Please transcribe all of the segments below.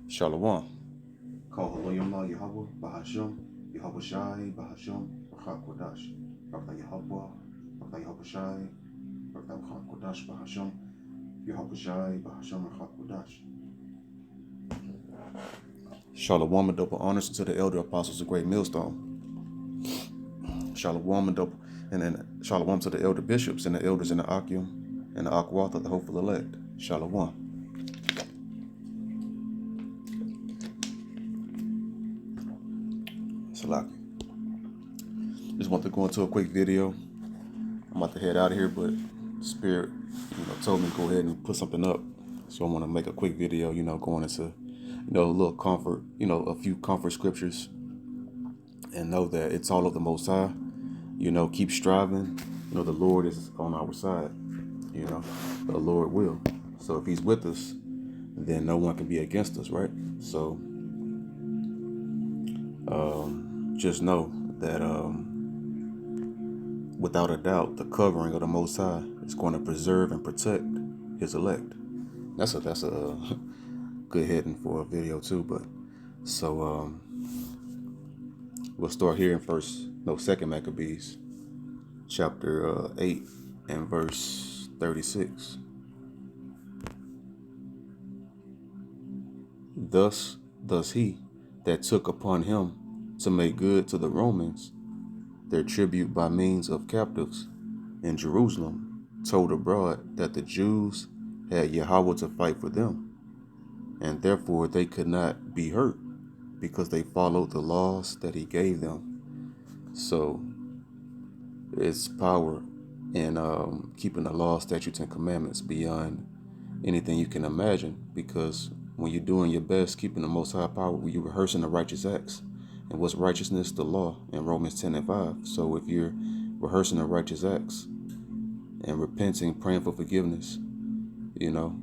Shalom. Kohaloyama Yahweh Bahasham Yahweh Shai Bahasham Rakha Kodash Rakha Yahweh Rakha Yahweh Shai Rakha Kodash Bahasham Yahweh Shai Bahasham Rakha Kodash. Shalom and double honors to the elder apostles of Great Millstone. Shalom and double, and then shalom to the elder bishops and the elders in the Akim and the Akwath of the hopeful elect. Shalom. Salaki. Just want to go into a quick video. I'm about to head out of here, but Spirit, told me to go ahead and put something up. So I want to make a quick video, going into, a little comfort, a few comfort scriptures, and know that it's all of the Most High. Keep striving. The Lord is on our side. The Lord will. So if He's with us, then no one can be against us, right? So just know that without a doubt, the covering of the Most High is going to preserve and protect His elect. That's a good heading for a video too. But so we'll start here in Second Maccabees, chapter 8 and verse 36. Thus he that took upon him to make good to the Romans their tribute by means of captives in Jerusalem told abroad that the Jews had Yahweh to fight for them, and therefore they could not be hurt because they followed the laws that he gave them. So it's power in keeping the law, statutes, and commandments beyond anything you can imagine, because when you're doing your best, keeping the Most High power, you're rehearsing the righteous acts. And what's righteousness? The law in Romans 10 and 5. So if you're rehearsing the righteous acts and repenting, praying for forgiveness, and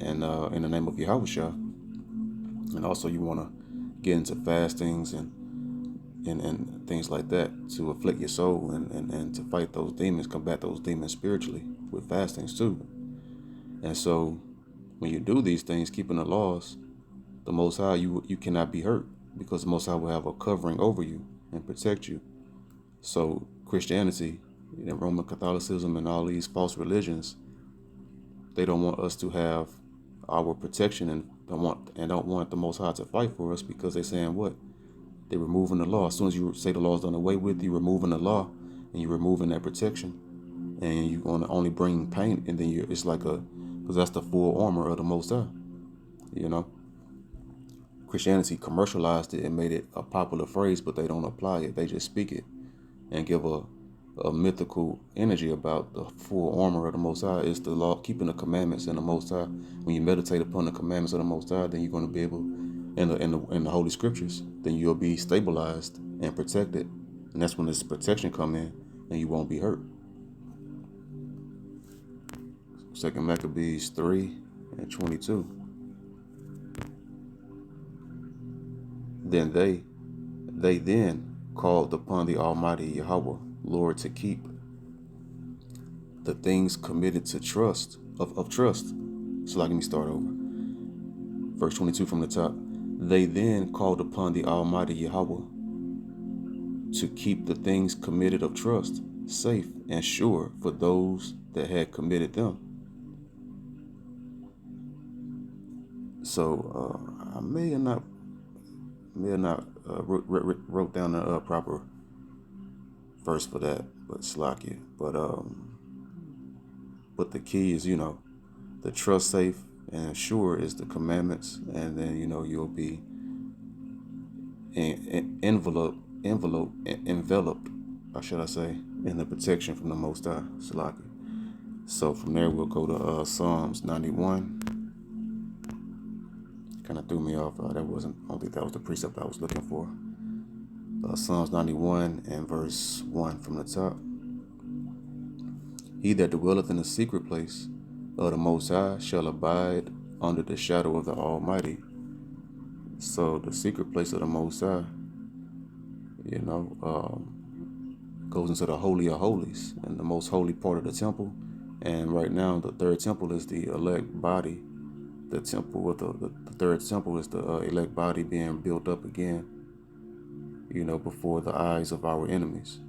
in the name of Yahushua, and also you want to get into fastings and things like that to afflict your soul and to fight those demons, combat those demons spiritually with fastings too. And so when you do these things, keeping the laws, the Most High, you cannot be hurt, because the Most High will have a covering over you and protect you. So Christianity, Roman Catholicism, and all these false religions, they don't want us to have our protection and don't want the Most High to fight for us, because they're saying what? They're removing the law. As soon as you say the law is done away with, you're removing the law and you're removing that protection, and you're going to only bring pain. And then it's like because that's the full armor of the Most High. Christianity commercialized it and made it a popular phrase, but they don't apply it. They just speak it and give a mythical energy about the full armor of the Most High. It's the law, keeping the commandments in the Most High. When you meditate upon the commandments of the Most High, then you're going to be able, in the Holy Scriptures, then you'll be stabilized and protected. And that's when this protection come in, and you won't be hurt. Second Maccabees 3 and 22. Then they then called upon the Almighty Yahweh, Lord, to keep the things committed to trust, of trust. So let me start over. Verse 22 from the top. They then called upon the Almighty Yahweh to keep the things committed of trust safe and sure for those that had committed them. So I may have not wrote down the proper verse for that, but slack it. But the key is, the trust safe and sure is the commandments, and then you'll be enveloped, or should I say, in the protection from the Most High. Salaki. So from there we'll go to Psalms 91. Kind of threw me off. I don't think that was the precept I was looking for. Psalms 91 and verse 1 from the top. He that dwelleth in the secret place of the Most High shall abide under the shadow of the Almighty. So the secret place of the Most High, goes into the Holy of Holies and the most holy part of the temple. And right now, the third temple is the elect body the temple, with the third temple is the elect body being built up again, before the eyes of our enemies.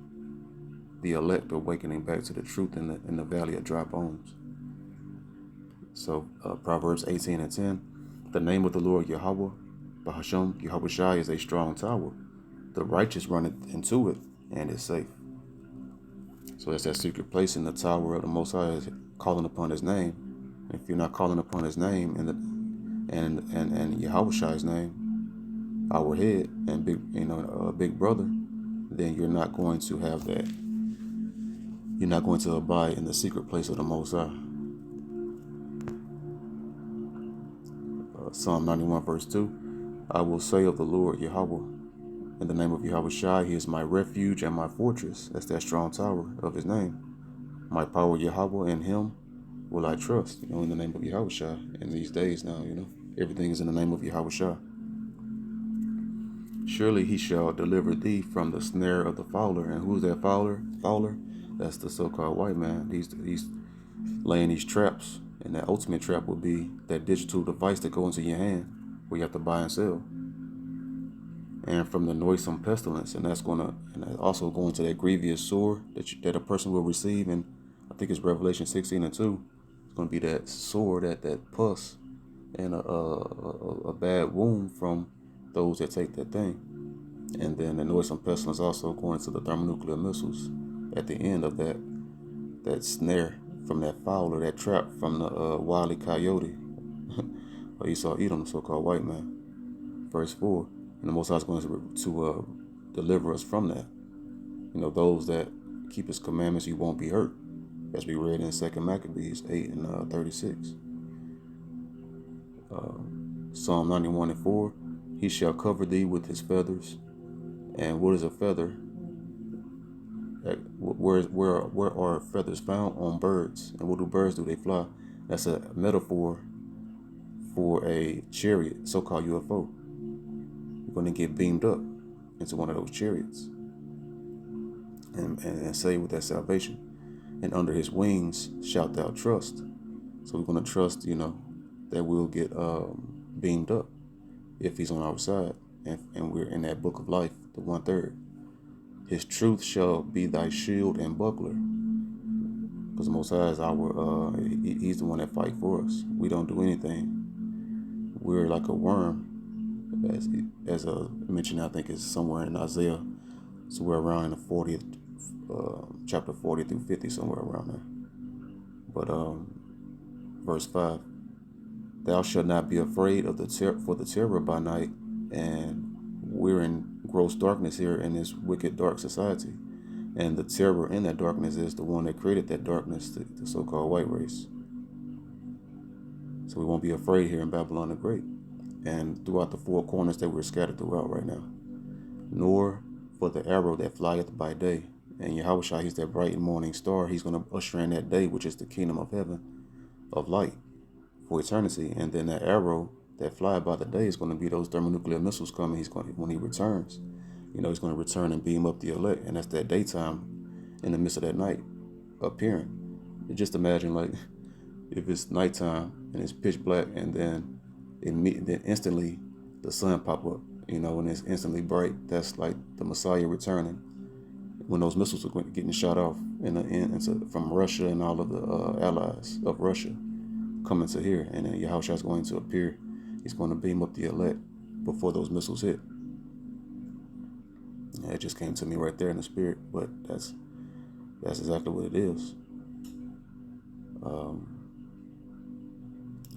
The elect awakening back to the truth in the valley of dry bones. So Proverbs 18:10, the name of the Lord Yahweh, Bahashem, Yahweh Shai, is a strong tower. The righteous run into it and is safe. So it's that secret place in the tower of the Most High, is calling upon His name. If you're not calling upon His name and Yahweh Shai's name, our head and big brother, then you're not going to have that. You're not going to abide in the secret place of the Most High. Psalm 91 verse 2, I will say of the Lord Yahweh, in the name of Yahweh Shai, He is my refuge and my fortress. That's that strong tower of His name. My power Yahweh, in Him will I trust. In the name of Yahweh Shai. In these days now, everything is in the name of Yahweh Shai. Surely He shall deliver thee from the snare of the fowler. And who's that fowler? That's the so-called white man. He's laying these traps. And that ultimate trap would be that digital device that goes into your hand, where you have to buy and sell. And from the noisome pestilence, and that's also going to that grievous sword that a person will receive. And I think it's Revelation 16:2. It's going to be that sword, that pus, and a bad wound from those that take that thing. And then the noisome pestilence also going to the thermonuclear missiles at the end of that snare from that fowler, that trap from the wily coyote, or Esau Edom, the so-called white man. Verse 4, and the Most High is going to deliver us from that. Those that keep His commandments, you won't be hurt, as we read in 2 Maccabees 8:36. Psalm 91:4, He shall cover thee with His feathers. And what is a feather? Where are feathers found? On birds. And what do birds do? They fly. That's a metaphor for a chariot, so-called UFO. You're going to get beamed up into one of those chariots and saved with that salvation. And under His wings shalt thou trust. So we're going to trust, that we'll get beamed up if He's on our side, and we're in that book of life, the 1/3. His truth shall be thy shield and buckler. Because the Most High is He's the one that fight for us. We don't do anything. We're like a worm, as mentioned, I think it's somewhere in Isaiah, somewhere around in the 40th, chapter 40 through 50, somewhere around there. But verse 5, thou shalt not be afraid of for the terror by night. And we're in gross darkness here in this wicked, dark society. And the terror in that darkness is the one that created that darkness, the so-called white race. So we won't be afraid here in Babylon the Great and throughout the four corners that we're scattered throughout right now. Nor for the arrow that flieth by day. And Yahweh Shai, He's that bright morning star. He's going to usher in that day, which is the kingdom of heaven, of light, for eternity. And then that arrow that fly by the day is going to be those thermonuclear missiles coming. When He returns, He's going to return and beam up the elect, and that's that daytime in the midst of that night appearing. Just imagine, like, if it's nighttime and it's pitch black, and then instantly the sun pop up, and it's instantly bright. That's like the Messiah returning when those missiles are getting shot off from Russia and all of the allies of Russia coming to here, and then Yahushua is going to appear. He's going to beam up the elect before those missiles hit. Yeah, it just came to me right there in the spirit, but that's exactly what it is.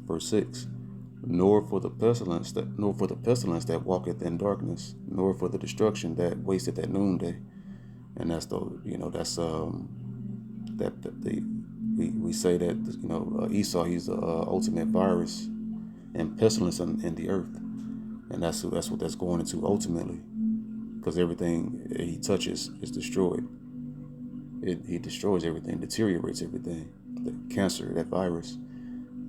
Verse 6, nor for the pestilence that walketh in darkness, nor for the destruction that wasteth at noonday. And that's we say that Esau, he's the ultimate virus and pestilence in the earth, and that's what that's going into ultimately, because everything he touches is destroyed. He destroys everything, deteriorates everything. The cancer, that virus,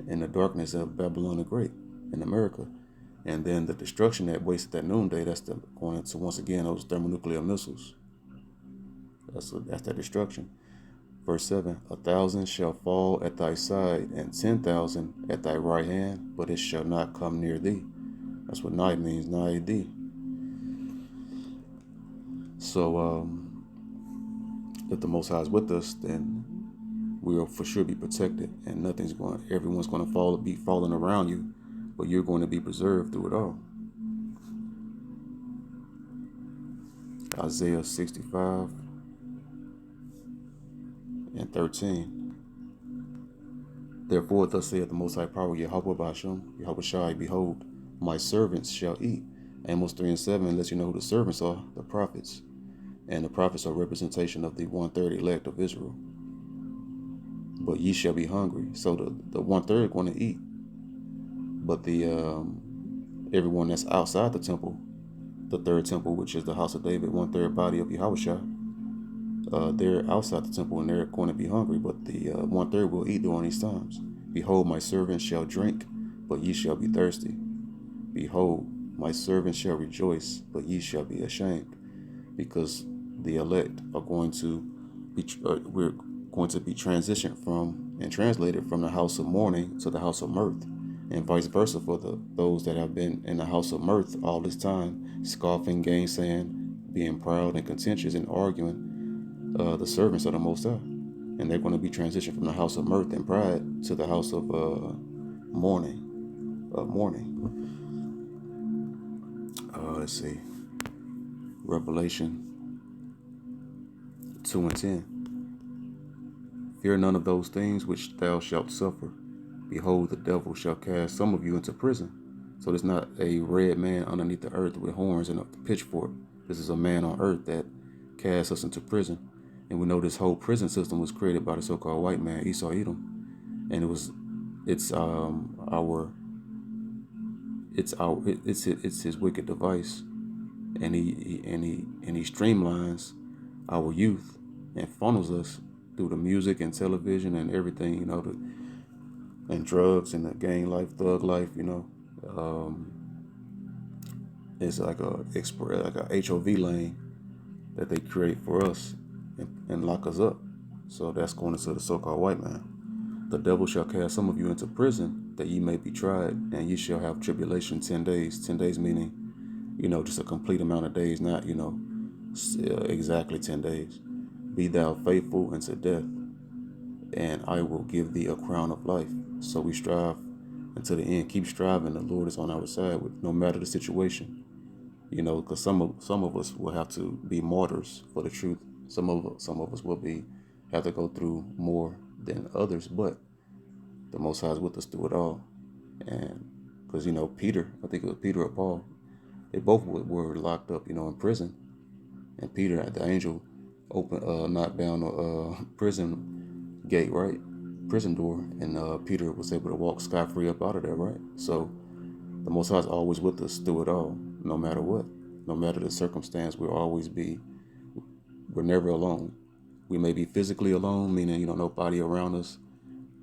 and the darkness of Babylon the Great in America, and then the destruction that wasted at noonday. That's going into, once again, those thermonuclear missiles. That's that destruction. Verse 7, 1,000 shall fall at thy side, and 10,000 at thy right hand, but it shall not come near thee. That's what nigh means, nigh thee. So if the Most High is with us, then we'll for sure be protected, and everyone's going to be falling around you, but you're going to be preserved through it all. Isaiah 65 and 13. Therefore, thus saith the Most High Power, Yahweh Ba'ashem, Yahweh Shai, behold, my servants shall eat. Amos 3 and 7 lets you know who the servants are, the prophets. And the prophets are representation of the 1/3 elect of Israel. But ye shall be hungry. So the 1/3 going to eat. But the everyone that's outside the temple, the third temple, which is the house of David, 1/3 body of Yahushua, they're outside the temple and they're going to be hungry. But the 1/3 will eat during these times. Behold, my servants shall drink, but ye shall be thirsty. Behold, my servants shall rejoice, but ye shall be ashamed, because the elect are going to be, we're going to be transitioned from and translated from the house of mourning to the house of mirth, and vice versa for those that have been in the house of mirth all this time, scoffing, gainsaying, being proud and contentious and arguing. The servants of the Most High, and they're going to be transitioned from the house of mirth and pride to the house of mourning. Let's see, Revelation 2 and 10. Fear none of those things which thou shalt suffer. Behold, the devil shall cast some of you into prison. So there's not a red man underneath the earth with horns and a pitchfork. This is a man on earth that casts us into prison. And we know this whole prison system was created by the so-called white man, Esau Edom. And it's his wicked device. And he streamlines our youth and funnels us through the music and television and everything, and drugs and the gang life, thug life, it's like a HOV lane that they create for us and lock us up. So that's going into the so-called white man. The devil shall cast some of you into prison, that ye may be tried, and ye shall have tribulation 10 days. 10 days meaning, just a complete amount of days, not, exactly 10 days. Be thou faithful unto death, and I will give thee a crown of life. So we strive until the end. Keep striving. The Lord is on our side, no matter the situation. Because some of us will have to be martyrs for the truth. Some of us will have to go through more than others, but the Most High is with us through it all. And because Peter, I think it was Peter or Paul, they both were locked up, in prison. And Peter, the angel, knocked down a prison gate, right? Prison door, and Peter was able to walk scot-free up out of there, right? So the Most High is always with us through it all, no matter what. No matter the circumstance, we're never alone. We may be physically alone, meaning, nobody around us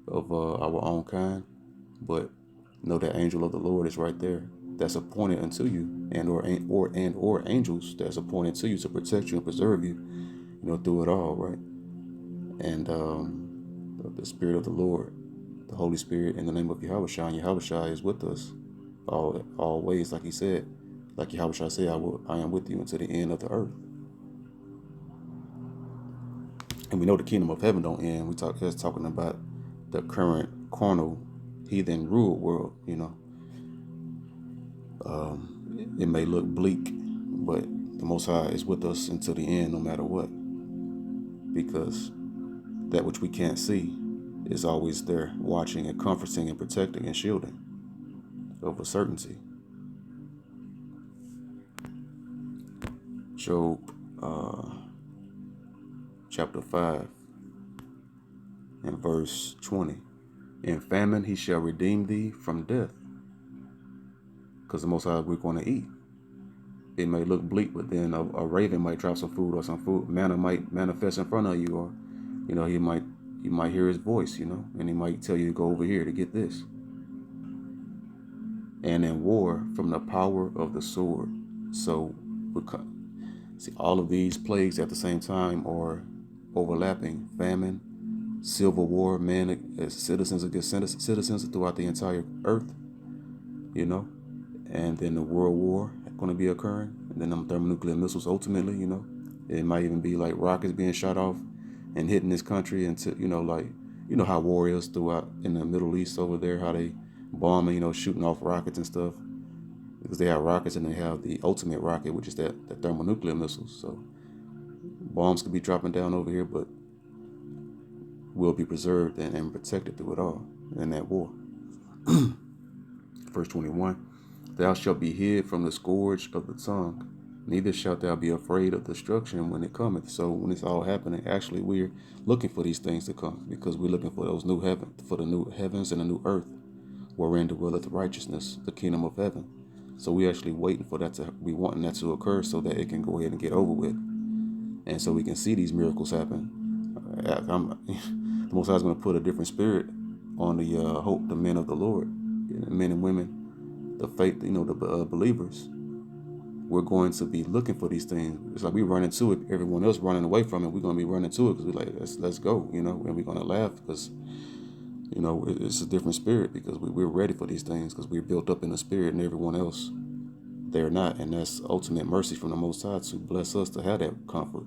of our own kind, but know that angel of the Lord is right there, that's appointed unto you, and or angels that's appointed to you to protect you and preserve you, through it all, right? And the Spirit of the Lord, the Holy Spirit, in the name of Yahushua, and Yahushua is with us always, like he said, like Yahushua said, I am with you until the end of the earth. And we know the kingdom of heaven don't end. It's talking about the current carnal, heathen ruled world. It may look bleak, but the Most High is with us until the end, no matter what, because that which we can't see is always there, watching and comforting and protecting and shielding of a certainty. Job chapter 5 and verse 20. In famine he shall redeem thee from death. Because the Most High, we're going to eat. It may look bleak, but then a raven might drop some food, or some food manna might manifest in front of you, or you might hear his voice, and he might tell you to go over here to get this. And in war, from the power of the sword. So see, all of these plagues at the same time are overlapping: famine, civil war, citizens against citizens throughout the entire earth, you know, and then the world war going to be occurring, and then them thermonuclear missiles ultimately, you know, it might even be like rockets being shot off and hitting this country into, you know, like, you know how warriors throughout in the Middle East over there, how they bombing, you know, shooting off rockets and stuff, because they have rockets and they have the ultimate rocket, which is the thermonuclear missiles. So bombs could be dropping down over here, but we'll be preserved and protected through it all in that war. Verse 21, thou shalt be hid from the scourge of the tongue, neither shalt thou be afraid of destruction when it cometh. So when it's all happening, actually we're looking for these things to come, because we're looking for those for the new heavens and the new earth, wherein dwelleth righteousness, the kingdom of heaven. So we're actually waiting for that we wanting that to occur so that it can go ahead and get over with, and so we can see these miracles happen. The Most High is going to put a different spirit on the men of the Lord, men and women, the faith, you know, the believers. We're going to be looking for these things. It's like we run into it, everyone else running away from it. We're going to be running to it because we're like, let's go, you know, and we're going to laugh because, you know, it's a different spirit, because we're ready for these things because we're built up in the spirit, and everyone else, they're not. And that's ultimate mercy from the Most High to bless us to have that comfort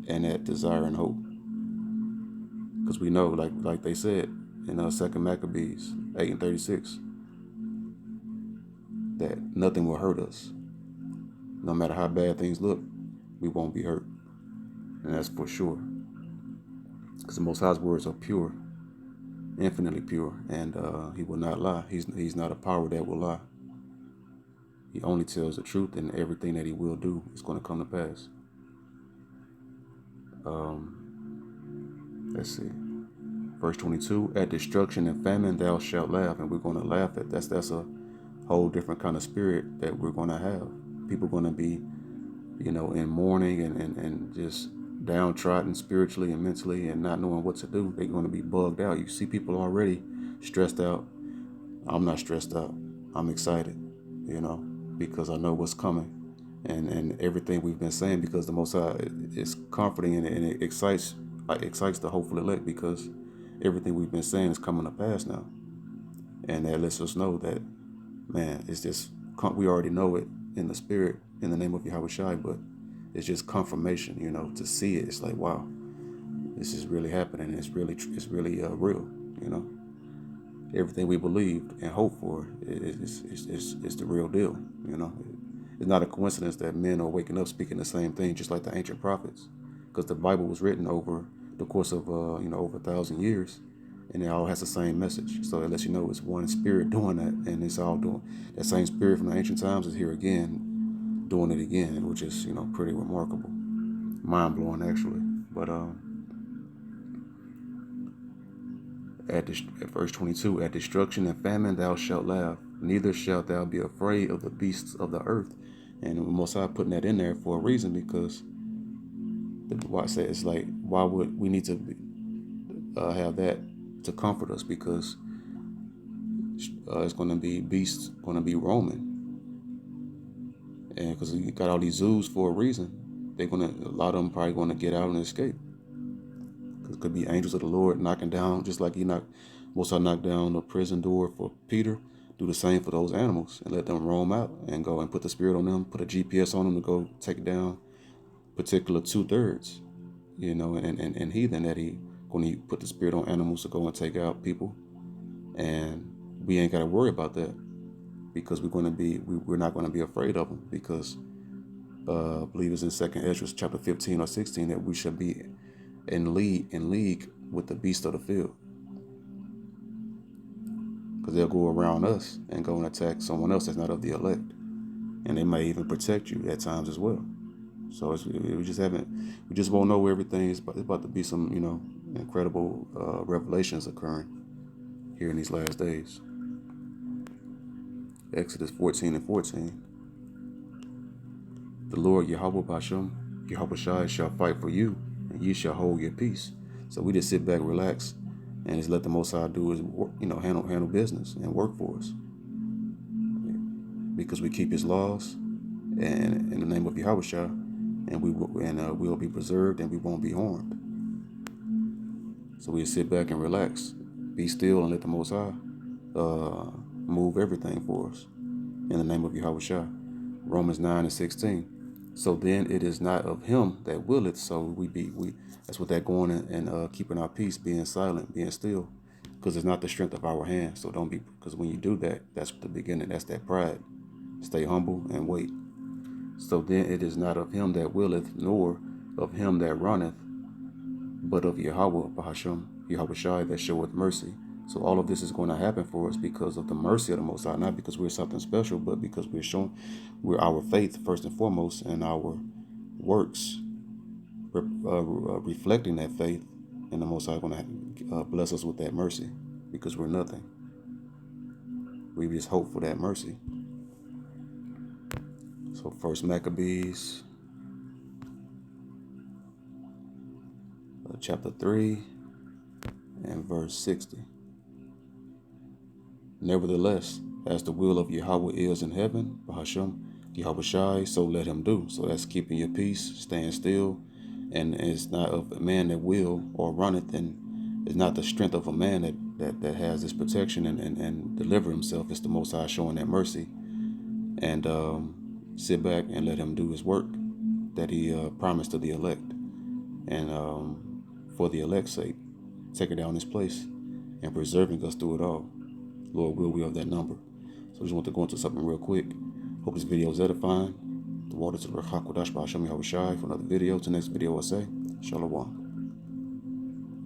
and that desire and hope. Because we know, like they said in 2 Maccabees 8:36, that nothing will hurt us. No matter how bad things look, we won't be hurt. And that's for sure. Because the Most High's words are pure, infinitely pure, and he will not lie. He's not a power that will lie. He only tells the truth, and everything that he will do is going to come to pass. Let's see. Verse 22, at destruction and famine thou shalt laugh. And we're going to laugh at that. That's a whole different kind of spirit that we're going to have. People are going to be, you know, in mourning and just downtrodden spiritually and mentally and not knowing what to do. They're going to be bugged out. You see people already stressed out. I'm not stressed out. I'm excited, you know, because I know what's coming. And everything we've been saying, because the Most High is comforting, and it excites the hopeful elect, because everything we've been saying is coming to pass now. And that lets us know that, man, it's just, we already know it in the spirit, in the name of Yahweh Shai, but it's just confirmation, you know, to see it. It's like, wow, this is really happening. It's really real, you know. Everything we believed and hoped for is the real deal, you know. It's not a coincidence that men are waking up speaking the same thing, just like the ancient prophets, because the Bible was written over the course of you know, over 1,000 years, and it all has the same message. So it lets you know it's one spirit doing that, and it's all doing that same spirit from the ancient times is here again, doing it again, which is, you know, pretty remarkable, mind blowing actually. But at verse 22, at destruction and famine thou shalt laugh, neither shalt thou be afraid of the beasts of the earth. And Most High putting that in there for a reason, because why I say it's like, why would we need to have that to comfort us? Because it's going to be beasts, going to be roaming, and because you got all these zoos for a reason, a lot of them probably going to get out and escape. Because it could be angels of the Lord knocking down, just like Most High knocked down the prison door for Peter. Do the same for those animals and let them roam out and go and put the spirit on them, put a GPS on them to go take down particular 2/3, you know, and heathen that he going to put the spirit on animals to go and take out people. And we ain't got to worry about that, because we're not going to be afraid of them, because I believe it's in 2nd Ezra chapter 15 or 16 that we shall be in league with the beast of the field, because they'll go around us and go and attack someone else that's not of the elect, and they may even protect you at times as well. So we just won't know everything. It's about to be some, you know, incredible revelations occurring here in these last days. Exodus 14:14. The Lord Yahweh Bashem, Yahweh Shai, shall fight for you, and ye shall hold your peace. So we just sit back, relax, and just let the Most High do his, you know, handle business and work for us, because we keep his laws, and in the name of Yahweh Shai, and we'll be preserved, and we won't be harmed. So we sit back and relax, be still, and let the Most High move everything for us. In the name of Yahweh Shai. Romans 9:16. So then it is not of him that willeth, so we that's what that going and keeping our peace, being silent, being still, because it's not the strength of our hands. So don't be, because when you do that, that's the beginning. That's that pride. Stay humble and wait. So then it is not of him that willeth, nor of him that runneth, but of Yahweh Bahasham, Yahweh Shai, that showeth mercy. So all of this is going to happen for us because of the mercy of the Most High, not because we're something special, but because we're our faith first and foremost, and our works reflecting that faith, and the Most High is going to bless us with that mercy because we're nothing. We just hope for that mercy. So First Maccabees, chapter 3 and verse 60. Nevertheless, as the will of Yahweh is in heaven, Bahasham, Yahweh Shai, so let him do. So that's keeping your peace, staying still, and it's not of a man that will or runneth, and it's not the strength of a man that has this protection and deliver himself. It's the Most High showing that mercy, and sit back and let him do his work that he promised to the elect, and for the elect's sake, taking down his place and preserving us through it all. Lord will, we have that number. So I just want to go into something real quick. Hope this video is edifying. The water to the Rechak Kodash Ba'Hashem Yahweh Shai for another video. To the next video, I'll say, Shalom.